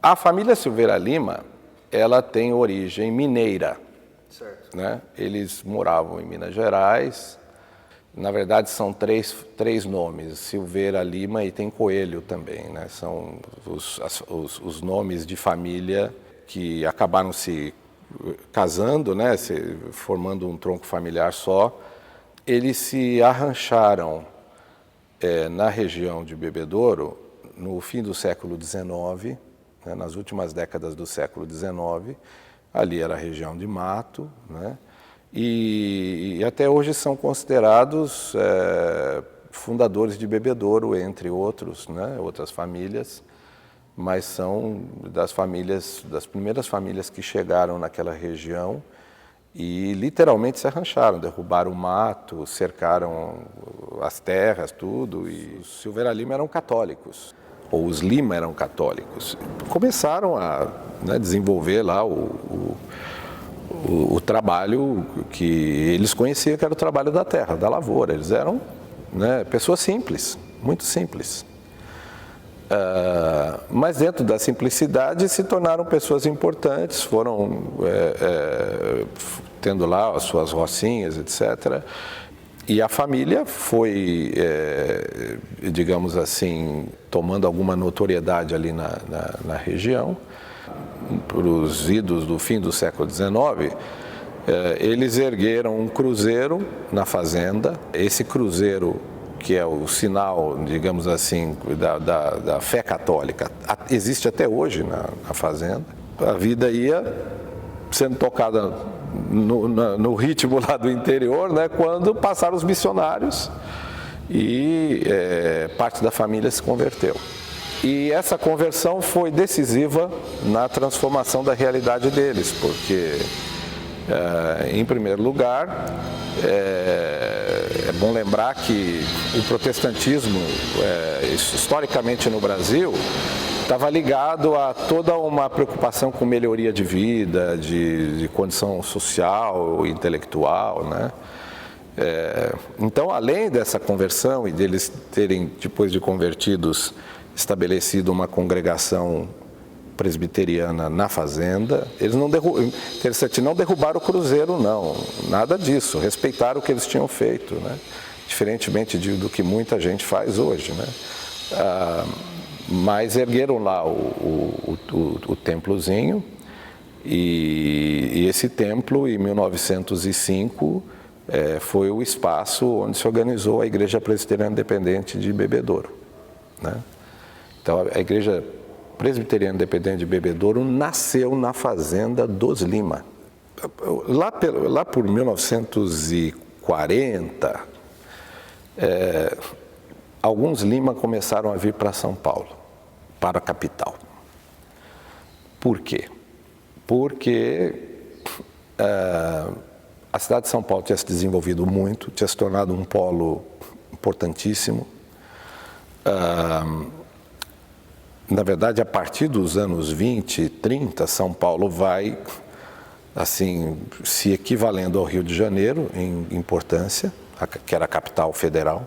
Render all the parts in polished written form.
A família Silveira Lima, ela tem origem mineira. Certo. Né? Eles moravam em Minas Gerais. Na verdade, são três nomes, Silveira Lima e tem Coelho também. Né? São os nomes de família que acabaram se casando, né? Formando um tronco familiar só. Eles se arrancharam na região de Bebedouro no fim do século XIX, né? Nas últimas décadas do século XIX. Ali era a região de mato, né? E até hoje são considerados fundadores de Bebedouro, entre outros, né? Outras famílias, mas são das primeiras famílias que chegaram naquela região e literalmente se arrancharam, derrubaram o mato, cercaram as terras, tudo. E os Silveira Lima eram católicos, ou os Lima eram católicos. Começaram a desenvolver lá o trabalho que eles conheciam, que era o trabalho da terra, da lavoura. Eles eram, né, pessoas simples, muito simples. Mas dentro da simplicidade se tornaram pessoas importantes, foram tendo lá as suas rocinhas, etc. E a família foi, digamos assim, tomando alguma notoriedade ali na região. Para os idos do fim do século XIX, eles ergueram um cruzeiro na fazenda. Esse cruzeiro, que é o sinal, digamos assim, da fé católica, existe até hoje na fazenda. A vida ia sendo tocada no ritmo lá do interior, né, quando passaram os missionários e parte da família se converteu. E essa conversão foi decisiva na transformação da realidade deles, porque, em primeiro lugar, é bom lembrar que o protestantismo, historicamente no Brasil, estava ligado a toda uma preocupação com melhoria de vida, de condição social, intelectual, né? Então, além dessa conversão e deles terem, depois de convertidos, estabelecido uma congregação presbiteriana na fazenda, eles não derrubaram o cruzeiro, não, nada disso, respeitaram o que eles tinham feito, né? Diferentemente do que muita gente faz hoje, né? Mas ergueram lá o templozinho, e esse templo, em 1905, foi o espaço onde se organizou a Igreja Presbiteriana Independente de Bebedouro, né? Então, a Igreja Presbiteriana Independente de Bebedouro nasceu na fazenda dos Lima. Lá por 1940, alguns Lima começaram a vir para São Paulo, para a capital. Por quê? Porque a cidade de São Paulo tinha se desenvolvido muito, tinha se tornado um polo importantíssimo. Na verdade, a partir dos anos 20, 30, São Paulo vai, assim, se equivalendo ao Rio de Janeiro em importância, que era a capital federal.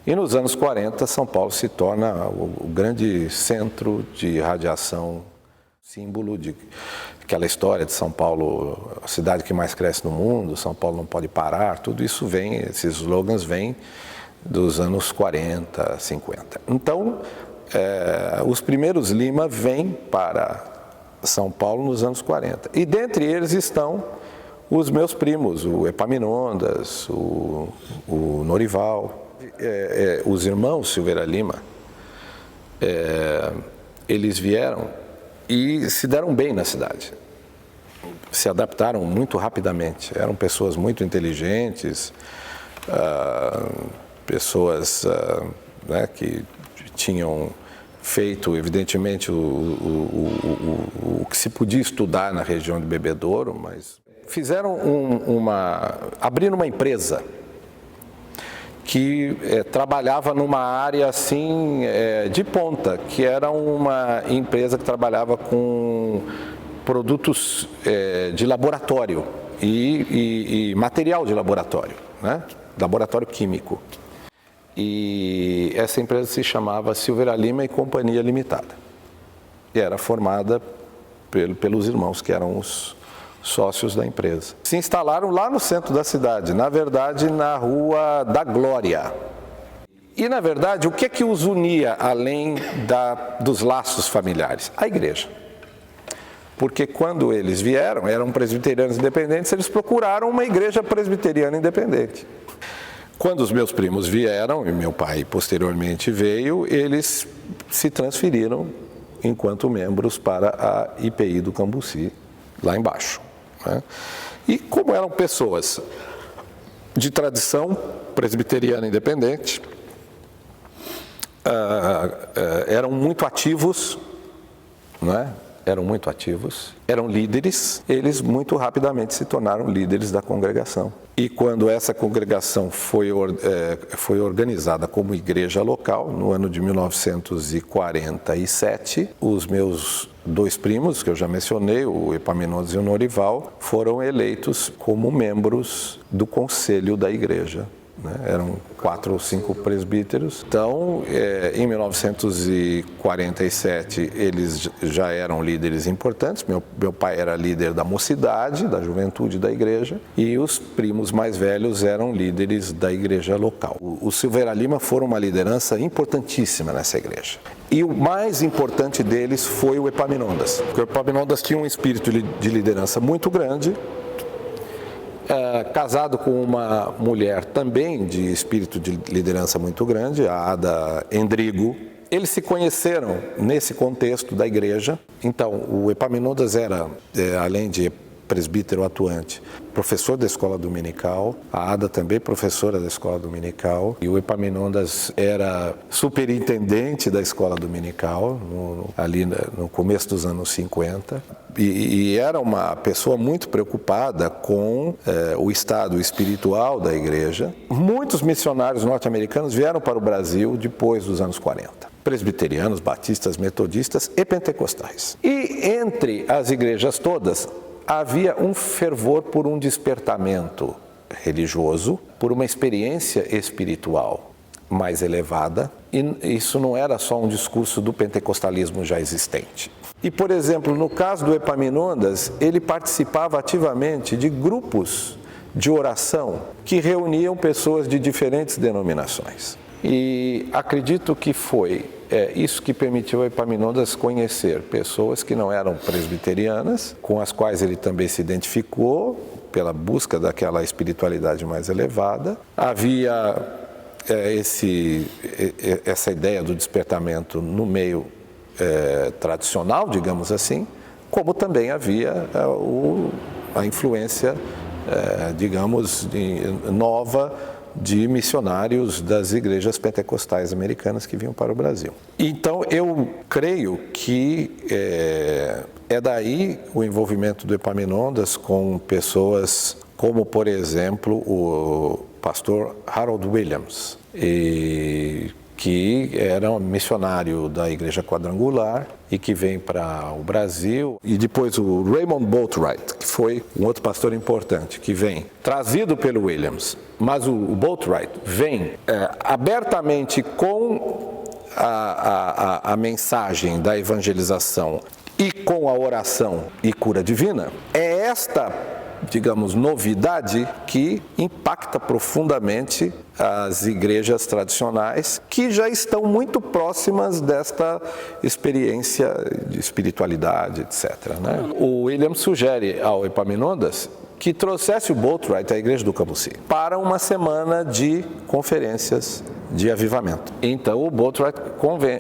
E nos anos 40, São Paulo se torna o grande centro de radiação, símbolo de aquela história de São Paulo, a cidade que mais cresce no mundo, São Paulo não pode parar, tudo isso vem, esses slogans vêm dos anos 40, 50. Então, os primeiros Lima vêm para São Paulo nos anos 40. E dentre eles estão os meus primos, o Epaminondas, o Norival, os irmãos Silveira Lima. Eles vieram e se deram bem na cidade. Se adaptaram muito rapidamente. Eram pessoas muito inteligentes, pessoas né, que tinham feito, evidentemente, o que se podia estudar na região de Bebedouro, mas fizeram abriram uma empresa que trabalhava numa área assim de ponta, que era uma empresa que trabalhava com produtos de laboratório e material de laboratório, né? Laboratório químico. E essa empresa se chamava Silveira Lima e Companhia Limitada. e era formada pelos irmãos que eram os sócios da empresa. Se instalaram lá no centro da cidade, na verdade na Rua da Glória. E na verdade, o que os unia além dos laços familiares? A igreja. Porque quando eles vieram, eram presbiterianos independentes, eles procuraram uma igreja presbiteriana independente. Quando os meus primos vieram, e meu pai posteriormente veio, eles se transferiram enquanto membros para a IPI do Cambuci, lá embaixo, né? E como eram pessoas de tradição presbiteriana independente, eram muito ativos, né? Eram líderes, eles muito rapidamente se tornaram líderes da congregação. E quando essa congregação foi organizada como igreja local, no ano de 1947, os meus 2 primos, que eu já mencionei, o Epaminondas e o Norival, foram eleitos como membros do conselho da igreja. Eram 4 ou 5 presbíteros. Então, em 1947, eles já eram líderes importantes. Meu pai era líder da mocidade, da juventude da igreja, e os primos mais velhos eram líderes da igreja local. Os Silveira Lima foram uma liderança importantíssima nessa igreja. E o mais importante deles foi o Epaminondas, porque o Epaminondas tinha um espírito de liderança muito grande, casado com uma mulher também de espírito de liderança muito grande, a Ada Endrigo. Eles se conheceram nesse contexto da igreja. Então, o Epaminondas era, além de presbítero atuante, professor da escola dominical, a Ada também professora da escola dominical, e o Epaminondas era superintendente da escola dominical, ali no começo dos anos 50, e era uma pessoa muito preocupada com o estado espiritual da igreja. Muitos missionários norte-americanos vieram para o Brasil depois dos anos 40. Presbiterianos, batistas, metodistas e pentecostais. E entre as igrejas todas, havia um fervor por um despertamento religioso, por uma experiência espiritual mais elevada, e isso não era só um discurso do pentecostalismo já existente. E, por exemplo, no caso do Epaminondas, ele participava ativamente de grupos de oração que reuniam pessoas de diferentes denominações. E acredito que foi isso que permitiu a Epaminondas conhecer pessoas que não eram presbiterianas, com as quais ele também se identificou pela busca daquela espiritualidade mais elevada. Havia essa ideia do despertamento no meio tradicional, digamos assim, como também havia a influência, digamos, nova de missionários das igrejas pentecostais americanas que vinham para o Brasil. Então, eu creio que é daí o envolvimento do Epaminondas com pessoas como, por exemplo, o pastor Harold Williams, que era um missionário da Igreja Quadrangular e que vem para o Brasil. E depois o Raymond Boatwright, que foi um outro pastor importante, que vem trazido pelo Williams. Mas o Boatwright vem abertamente com a mensagem da evangelização e com a oração e cura divina. É esta, digamos, novidade que impacta profundamente as igrejas tradicionais, que já estão muito próximas desta experiência de espiritualidade, etc., né? O William sugere ao Epaminondas que trouxesse o Boatwright à igreja do Cambuci para uma semana de conferências de avivamento. Então o Boatwright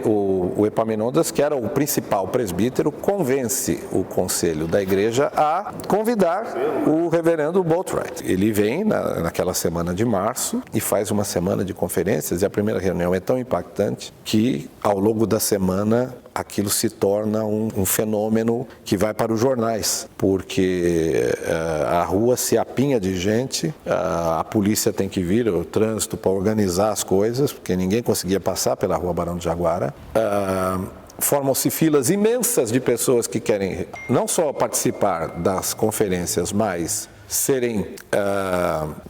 o Epaminondas, que era o principal presbítero, convence o conselho da igreja a convidar o reverendo Boatwright. Ele vem naquela semana de março e faz uma semana de conferências, e a primeira reunião é tão impactante que ao longo da semana aquilo se torna um fenômeno que vai para os jornais, porque a rua se apinha de gente, a polícia tem que vir, o trânsito, para organizar as coisas, porque ninguém conseguia passar pela rua Barão do Jaguara. Formam-se filas imensas de pessoas que querem não só participar das conferências, mas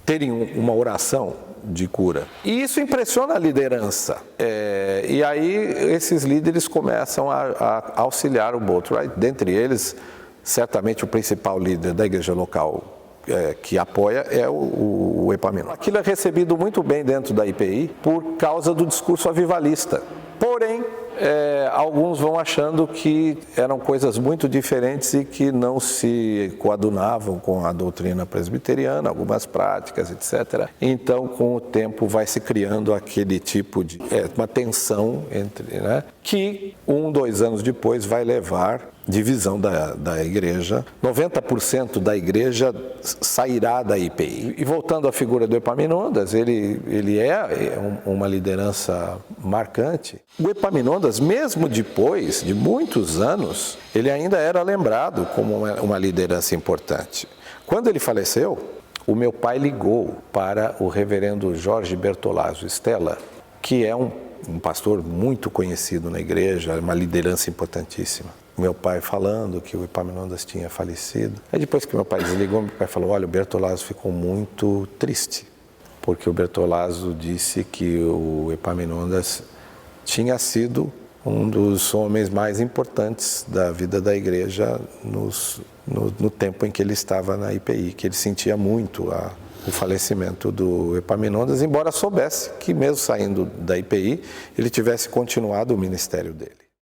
terem uma oração de cura. E isso impressiona a liderança. E aí esses líderes começam a auxiliar o Boatwright, dentre eles, certamente o principal líder da igreja local que apoia é o Epaminondas. Aquilo é recebido muito bem dentro da IPI por causa do discurso avivalista. Porém, alguns vão achando que eram coisas muito diferentes e que não se coadunavam com a doutrina presbiteriana, algumas práticas, etc. Então, com o tempo, vai se criando aquele tipo de uma tensão entre, né, que 2 anos depois vai levar divisão da igreja. 90% da igreja sairá da IPI. E voltando à figura do Epaminondas, ele é uma liderança marcante. O Epaminondas, mesmo depois de muitos anos, ele ainda era lembrado como uma liderança importante. Quando ele faleceu, o meu pai ligou para o reverendo Jorge Bertolazzo Stella, que é um pastor muito conhecido na igreja, uma liderança importantíssima. Meu pai falando que o Epaminondas tinha falecido. Aí depois que meu pai desligou, meu pai falou, olha, o Bertolazzo ficou muito triste, porque o Bertolazzo disse que o Epaminondas tinha sido um dos homens mais importantes da vida da igreja no tempo em que ele estava na IPI, que ele sentia muito o falecimento do Epaminondas, embora soubesse que mesmo saindo da IPI, ele tivesse continuado o ministério dele.